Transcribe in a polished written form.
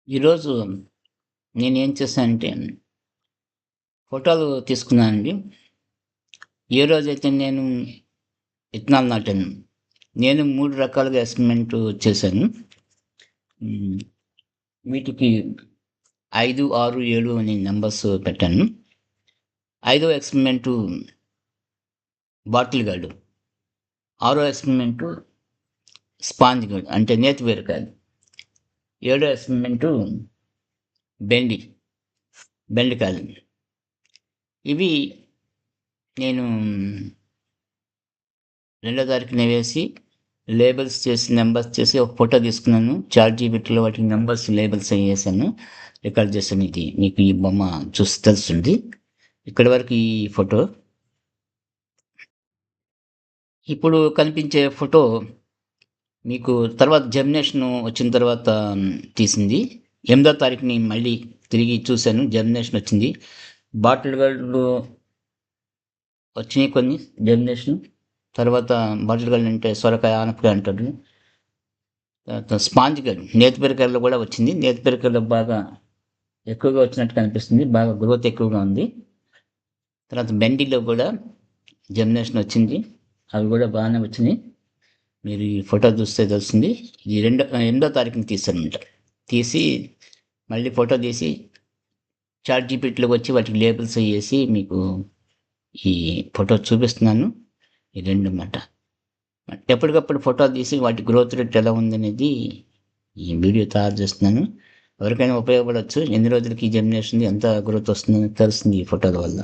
ఈరోజు నేనేం చేశానంటే, ఫోటోలు తీసుకున్నానండి. ఏ రోజైతే నేను విత్తనాలు నాటాను, నేను 3 రకాలుగా ఎక్స్‌పెరిమెంట్ చేశాను. హ్మ్. వీటికి 5, 6, 7 అని నంబర్స్ పెట్టాను. ఐదో ఎక్స్‌పెరిమెంటు బాటిల్ గార్డ్. ఆరో ఎక్స్‌పెరిమెంటు స్పాంజ్ గార్డ్ అంటే నేతి బీరకాయలు. ఏడో ఎక్స్‌పెరిమెంటు బెండి, బెండకాయలు. ఇవి నేను రెండో తారీఖున వేసి, లేబుల్స్ చేసి, నంబర్స్ చేసి ఒక ఫోటో తీసుకున్నాను. చాట్‌జీపీటీలో వాటికి నంబర్స్, లేబుల్స్ అయి ఏశాను. రికార్డ్ చేశాను. ఇది మీకు ఈ బొమ్మ చూస్తే తెలుస్తుంది. ఇక్కడి వరకు ఈ ఫోటో. ఇప్పుడు కనిపించే ఫోటో మీకు తర్వాత జెమినేషన్ వచ్చిన తర్వాత తీసింది. 8దో తారీఖుని మళ్ళీ తిరిగి చూశాను. జెమినేషన్ వచ్చింది. బాటిల్ గార్డ్‌లు వచ్చినాయి కొన్ని జెమినేషన్. తర్వాత బాటిల్ గార్డ్ అంటే సొరకాయ, ఆనపకాయ అంటారు. తర్వాత స్పాంజ్ గార్డ్ నేతి బీరకాయల్లో కూడా వచ్చింది. నేతి బీరకాయలో బాగా ఎక్కువగా వచ్చినట్టు కనిపిస్తుంది. బాగా గ్రోత్ ఎక్కువగా ఉంది. తర్వాత బెండిలో కూడా జెమినేషన్ వచ్చింది. అవి కూడా బాగానే వచ్చినాయి. మీరు ఈ ఫోటో చూస్తే తెలుస్తుంది. ఇది 8దో తారీఖున తీశానమాట. తీసి మళ్ళీ ఫోటో తీసి చాట్‌జీపీటీలోకి వచ్చి వాటికి లేబుల్స్ అయి ఏసి మీకు ఈ ఫోటో చూపిస్తున్నాను. ఈ 2 మాట. ఎప్పటికప్పుడు ఫోటోలు తీసి వాటి గ్రోత్ రేట్ ఎలా ఉందనేది ఈ వీడియో తయారు చేస్తున్నాను. ఎవరికైనా ఉపయోగపడొచ్చు. ఎన్ని రోజులకి ఈ జెమినేషన్ ఎంత గ్రోత్ వస్తుందని తెలుస్తుంది ఈ ఫోటోల వల్ల.